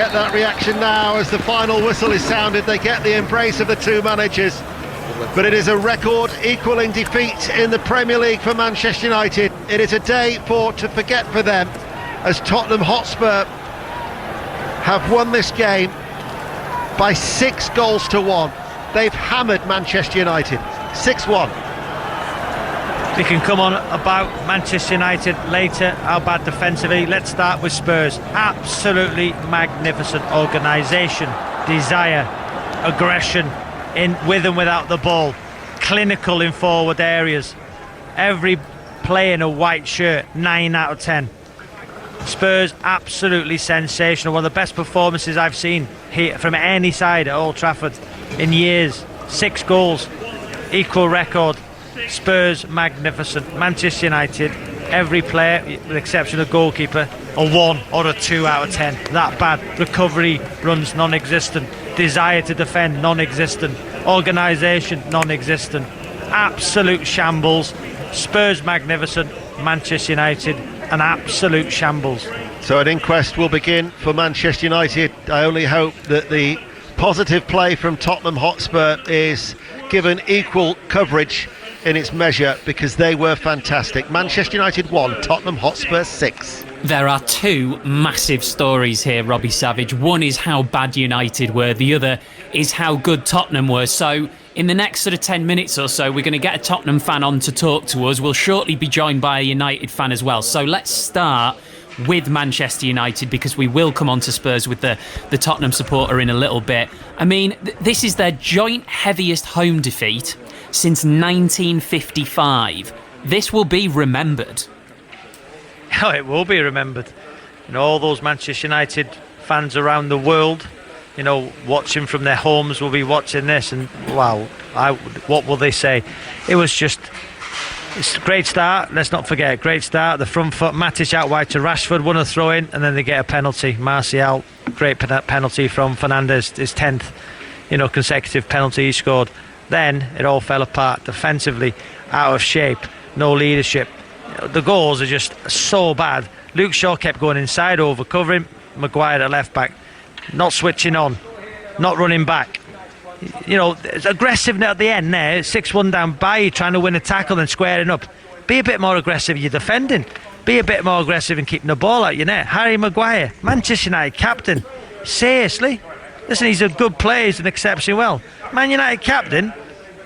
Get that reaction now as the final whistle is sounded. They get the embrace of the two managers, but it is a record equalling defeat in the Premier League for Manchester United. It is a day to forget for them, as Tottenham Hotspur have won this game by 6 goals to 1. They've hammered Manchester United 6-1. We can come on about Manchester United later, how bad defensively. Let's start with Spurs. Absolutely magnificent organisation, desire, aggression in with and without the ball, clinical in forward areas. Every player in a white shirt, 9 out of 10. Spurs absolutely sensational. One of the best performances I've seen here from any side at Old Trafford in years. 6 goals, equal record. Spurs magnificent. Manchester United, every player with the exception of goalkeeper, a 1 or a 2 out of 10. That bad. Recovery runs non-existent. Desire to defend non-existent. Organisation non-existent. Absolute shambles. Spurs magnificent. Manchester United an absolute shambles. So an inquest will begin for Manchester United. I only hope that the positive play from Tottenham Hotspur is given equal coverage in its measure, because they were fantastic. Manchester United 1, Tottenham Hotspur 6. There are 2 massive stories here, Robbie Savage. One is how bad United were, the other is how good Tottenham were. So in the next sort of 10 minutes or so, we're going to get a Tottenham fan on to talk to us. We'll shortly be joined by a United fan as well. So let's start with Manchester United, because we will come on to Spurs with the Tottenham supporter in a little bit. I mean, this is their joint heaviest home defeat since 1955. This will be remembered. Oh, it will be remembered. You know, all those Manchester United fans around the world, you know, watching from their homes will be watching this, and wow, what will they say? It's a great start. Let's not forget, great start. The front foot, Matic out wide to Rashford, won a throw in, and then they get a penalty. Martial, great penalty from Fernandes, his 10th, consecutive penalty he scored. Then it all fell apart defensively, out of shape, no leadership. The goals are just so bad. Luke Shaw kept going inside, over covering. Maguire at left back, not switching on, not running back. It's aggressive at the end there. 6-1 down by, trying to win a tackle and squaring up. Be a bit more aggressive, you're defending. Be a bit more aggressive in keeping the ball out your net. Harry Maguire, Manchester United captain. Seriously? Listen, he's a good player, he's an exceptionally well. Man United captain,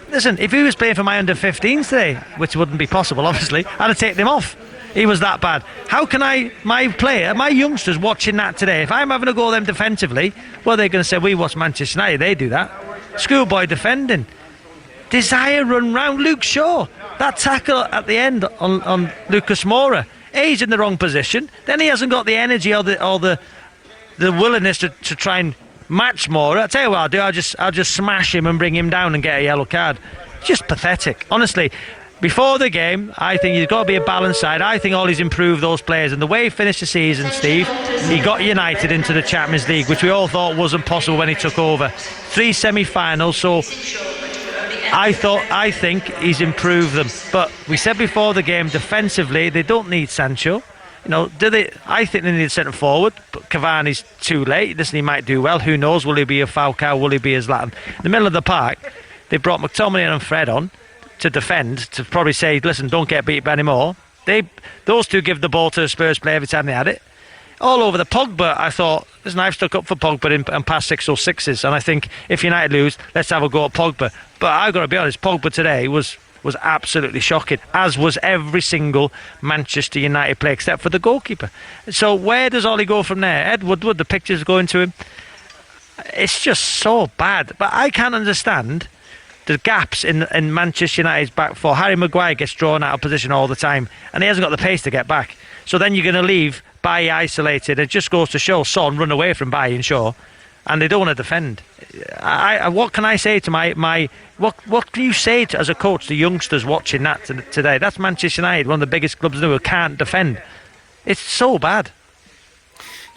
listen, if he was playing for my under-15s today, which wouldn't be possible obviously, I'd have taken him off. He was that bad. How can my youngsters watching that today, if I'm having a go at them defensively, well, they're going to say, we watch Manchester United, they do that. Schoolboy defending. Desire run round Luke Shaw. That tackle at the end on Lucas Moura. He's in the wrong position. Then he hasn't got the energy or the willingness to try and match Moura. I'll tell you what I'll do, I'll just smash him and bring him down and get a yellow card. Just pathetic. Honestly, before the game, I think he's got to be a balanced side. I think Ollie's improved those players, and the way he finished the season, Steve, he got United into the Champions League, which we all thought wasn't possible when he took over. 3 semi-finals, so I think he's improved them. But we said before the game, defensively, they don't need Sancho. Do they? I think they need a centre forward, but Cavani's too late. Listen, he might do well. Who knows? Will he be a Falcao? Will he be a Zlatan? In the middle of the park, they brought McTominay and Fred on to defend, to probably say, listen, don't get beat anymore. Those two give the ball to the Spurs player every time they had it. All over the Pogba, I thought, listen, I've stuck up for Pogba and past 6-0-6s, and I think if United lose, let's have a go at Pogba. But I've got to be honest, Pogba today was absolutely shocking, as was every single Manchester United player except for the goalkeeper. So where does Ollie go from there? Ed Woodward, the pictures going to him. It's just so bad. But I can't understand the gaps in Manchester United's back four. Harry Maguire gets drawn out of position all the time, and he hasn't got the pace to get back. So then you're going to leave Bailly isolated. It just goes to show Son run away from Bailly and Shaw, and they don't want to defend. What can I say to what can you say to, as a coach, to youngsters watching that today? That's Manchester United, one of the biggest clubs in the world, can't defend. It's so bad.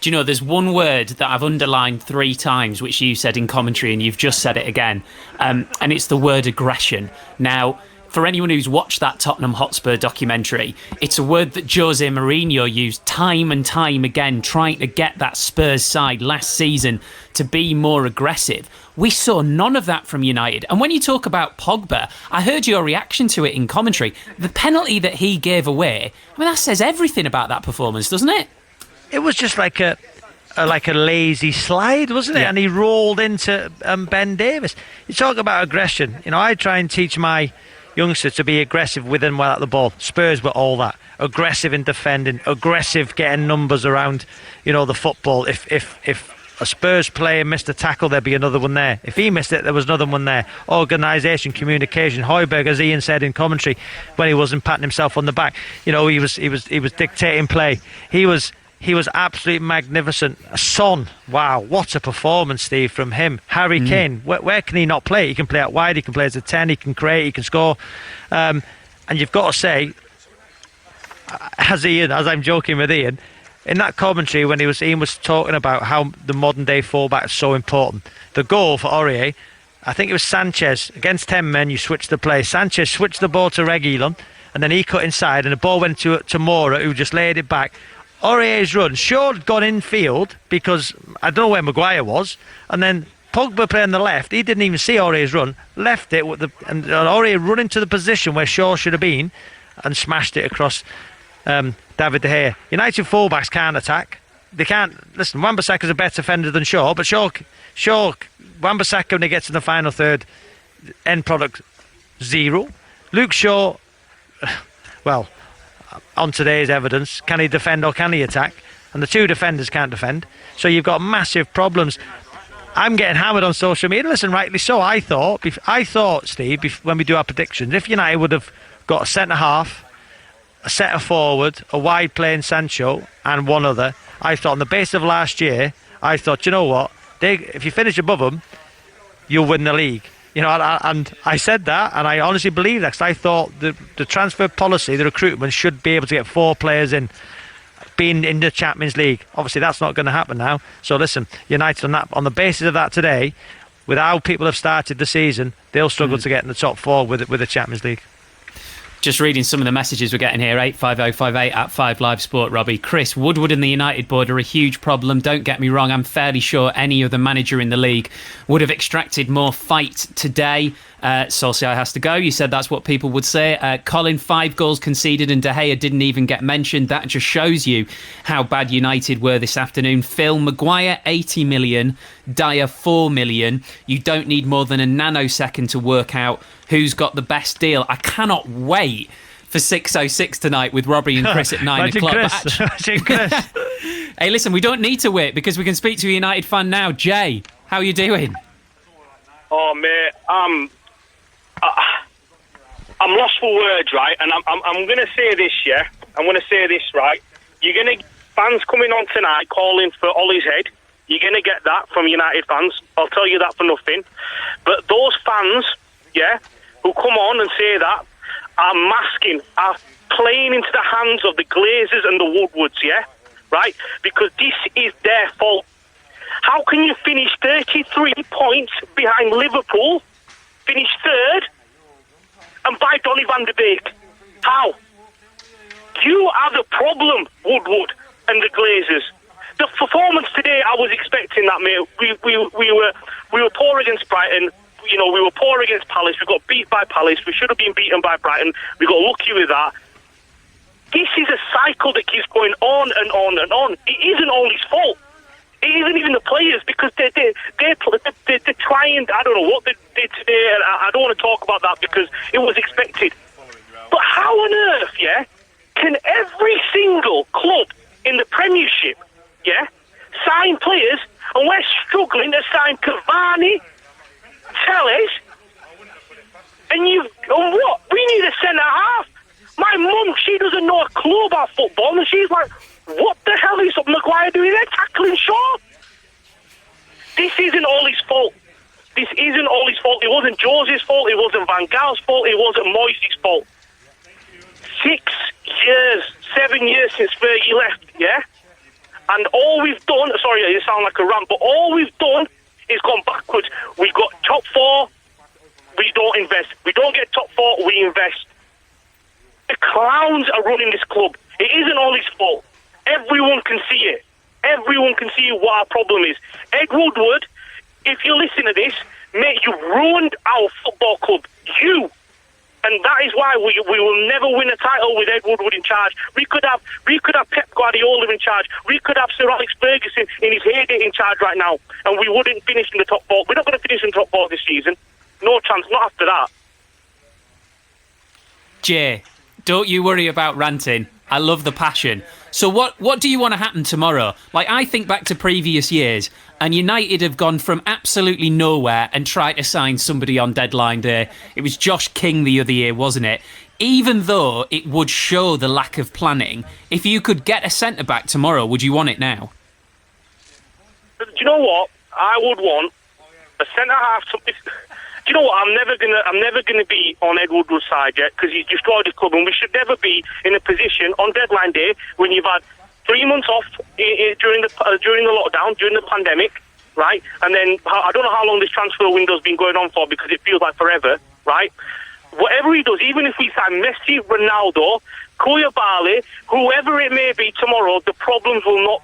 Do you know, there's one word that I've underlined 3 times, which you said in commentary, and you've just said it again, and it's the word aggression. Now, for anyone who's watched that Tottenham Hotspur documentary, it's a word that Jose Mourinho used time and time again, trying to get that Spurs side last season to be more aggressive. We saw none of that from United. And when you talk about Pogba, I heard your reaction to it in commentary. The penalty that he gave away, I mean, that says everything about that performance, doesn't it? It was just like a lazy slide, wasn't it? Yeah. And he rolled into Ben Davies. You talk about aggression. You know, I try and teach my youngsters to be aggressive with and without the ball. Spurs were all that. Aggressive in defending, aggressive getting numbers around, you know, the football. If a Spurs player missed a tackle, there'd be another one there. If he missed it, there was another one there. Organisation, communication. Højbjerg, as Ian said in commentary, when he wasn't patting himself on the back, you know, he was dictating play. He was absolutely magnificent. Son, wow, what a performance, Steve, from him. Harry Kane, where can he not play? He can play out wide, he can play as a 10, he can create, he can score. And you've got to say, as I'm joking with Ian, in that commentary when Ian was talking about how the modern day fullback is so important. The goal for Aurier, I think it was Sanchez, against 10 men, you switch the play. Sanchez switched the ball to Reguilon, and then he cut inside, and the ball went to Moura, who just laid it back. Aurier's run, Shaw had gone infield because I don't know where Maguire was, and then Pogba playing the left, he didn't even see Aurier's run, left it and Aurier run into the position where Shaw should have been and smashed it across David De Gea. United fullbacks can't attack. They can't. Listen, Wan-Bissaka's a better defender than Shaw, but Wan-Bissaka, when he gets in the final third, end product 0. Luke Shaw, well, on today's evidence, can he defend or can he attack? And the two defenders can't defend. So you've got massive problems. I'm getting hammered on social media. Listen, rightly so. I thought, Steve, when we do our predictions, if United would have got a centre-half, a centre-forward, a wide-playing Sancho, and one other, I thought on the basis of last year, I thought, you know what? If you finish above them, you'll win the league. You know, and I said that, and I honestly believe that, because I thought the transfer policy, the recruitment, should be able to get 4 players in, being in the Champions League. Obviously, that's not going to happen now. So listen, United on the basis of that today, with how people have started the season, they'll struggle to get in the top 4 with the Champions League. Just reading some of the messages we're getting here, 85058 at 5 Live Sport, Robbie. Chris, Woodward and the United board are a huge problem. Don't get me wrong, I'm fairly sure any other manager in the league would have extracted more fight today. Solskjaer has to go. You said that's what people would say. Colin, 5 goals conceded and De Gea didn't even get mentioned. That just shows you how bad United were this afternoon. Phil, Maguire, 80 million. Dyer, 4 million. You don't need more than a nanosecond to work out who's got the best deal. I cannot wait for 6:06 tonight with Robbie and Chris at 9 o'clock. Chris. Hey, listen, we don't need to wait because we can speak to a United fan now. Jay, how are you doing? Oh, mate, I'm lost for words, right? And I'm going to say this, yeah? I'm going to say this, right? You're going to get fans coming on tonight calling for Ole's head. You're going to get that from United fans. I'll tell you that for nothing. But those fans, yeah, who come on and say that are playing into the hands of the Glazers and the Woodwards, yeah? Right? Because this is their fault. How can you finish 33 points behind Liverpool, finish third, and buy Donny van de Beek? How? You are the problem, Woodward and the Glazers. The performance today, I was expecting that, mate. We were poor against Brighton. You know, we were poor against Palace. We got beat by Palace. We should have been beaten by Brighton. We got lucky with that. This is a cycle that keeps going on and on and on. It isn't all his fault. It isn't even the players, because they're trying. I don't know what they did today, and I don't want to talk about that because it was expected. But how on earth, yeah, can every single club in the Premiership, yeah, sign players, and we're struggling to sign Cavani, Telles, and what? We need a centre half. My mum, she doesn't know a clue about football, and she's like, what the hell is Maguire doing there tackling Shaw? This isn't all his fault. This isn't all his fault. It wasn't Jose's fault. It wasn't Van Gaal's fault. It wasn't Moyes' fault. 7 years since Fergie left, yeah? And all we've done, sorry, it sounds like a rant, but all we've done is gone backwards. We got top 4, we don't invest. We don't get top 4, we invest. problem is. Ed Woodward, if you listen to this, mate, you've ruined our football club. You. And that is why we will never win a title with Ed Woodward in charge. We could have Pep Guardiola in charge. We could have Sir Alex Ferguson in his heyday in charge right now, and we wouldn't finish in the top four. We're not going to finish in the top four this season. No chance, not after that. Jay, don't you worry about ranting. I love the passion. So what do you want to happen tomorrow? Like, I think back to previous years, and United have gone from absolutely nowhere and tried to sign somebody on deadline day. It was Josh King the other year, wasn't it? Even though it would show the lack of planning, if you could get a centre-back tomorrow, would you want it now? Do you know what? I would want a centre-half. Do you know what? I'm never gonna be on Ed Woodward's side yet, because he's destroyed his club, and we should never be in a position on deadline day when you've had 3 months off during the lockdown, during the pandemic, right? And then I don't know how long this transfer window's been going on for, because it feels like forever, right? Whatever he does, even if we sign Messi, Ronaldo, Koulibaly, whoever it may be tomorrow, the problems will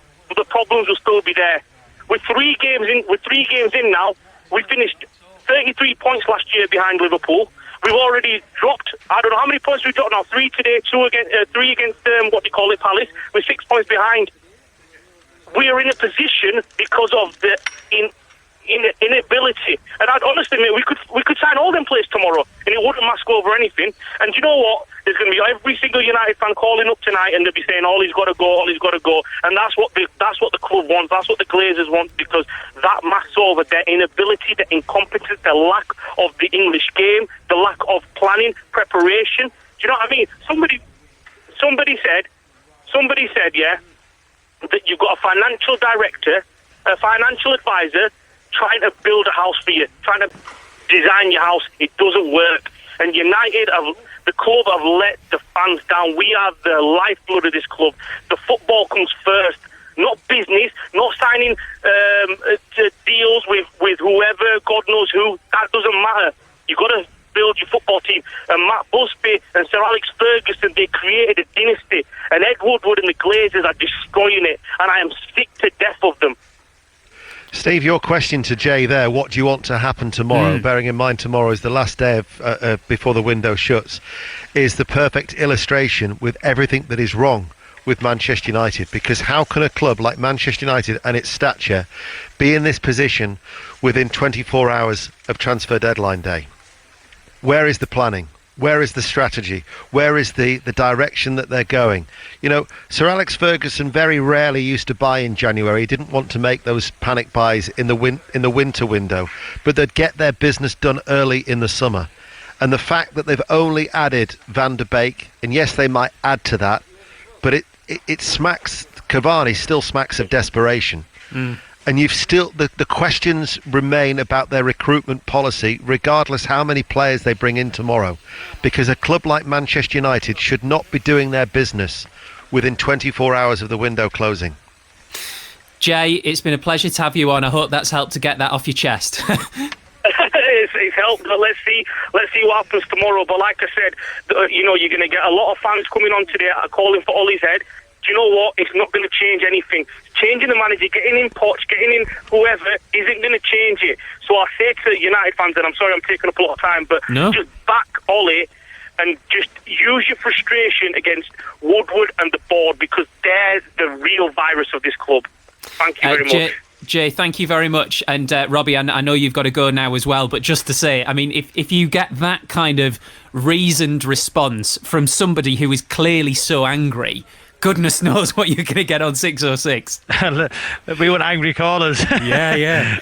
still be there. With 3 games in now, we finished 33 points last year behind Liverpool. We've already dropped, I don't know how many points we've dropped now, 3 today, 3 against Palace, we're 6 points behind. We are in a position because of the inability. And I'd honestly admit, we could sign all them players tomorrow, and it wouldn't mask over anything. And you know what? There's going to be every single United fan calling up tonight, and they'll be saying, "Ollie's got to go, Ollie's got to go." And that's what the club wants. That's what the Glazers want, because that masks over their inability, their incompetence, the lack of the English game, the lack of planning, preparation. Do you know what I mean? Somebody said, yeah, that you've got a financial director, a financial advisor, trying to build a house for you, trying to design your house. It doesn't work. And the club have let the fans down. We are the lifeblood of this club. The football comes first, not business, not signing deals with whoever, God knows who. That doesn't matter. You've got to build your football team. And Matt Busby and Sir Alex Ferguson, they created a dynasty. And Ed Woodward and the Glazers are destroying it. And I am sick to death of them. Steve, your question to Jay there, what do you want to happen tomorrow, bearing in mind tomorrow is the last day of before the window shuts, is the perfect illustration with everything that is wrong with Manchester United. Because how can a club like Manchester United and its stature be in this position within 24 hours of transfer deadline day? Where is the planning? Where is the strategy? Where is the direction that they're going? You know, Sir Alex Ferguson very rarely used to buy in January. He didn't want to make those panic buys in the winter window, but they'd get their business done early in the summer. And the fact that they've only added Van der Beek, and yes, they might add to that, but it smacks, Cavani still smacks of desperation. And you've still, the questions remain about their recruitment policy, regardless how many players they bring in tomorrow. Because a club like Manchester United should not be doing their business within 24 hours of the window closing. Jay, it's been a pleasure to have you on. I hope that's helped to get that off your chest. It's helped, but let's see what happens tomorrow. But like I said, you're going to get a lot of fans coming on today calling for Ollie's head. Do you know what? It's not going to change anything. Changing the manager, getting in Poch, getting in whoever, isn't going to change it. So I say to United fans, and I'm sorry I'm taking up a lot of time, but just back Ollie and just use your frustration against Woodward and the board, because they're the real virus of this club. Thank you very much. Jay, thank you very much. And Robbie, I know you've got to go now as well, but just to say, I mean, if you get that kind of reasoned response from somebody who is clearly so angry, goodness knows what you're going to get on 606. We want angry callers. Yeah.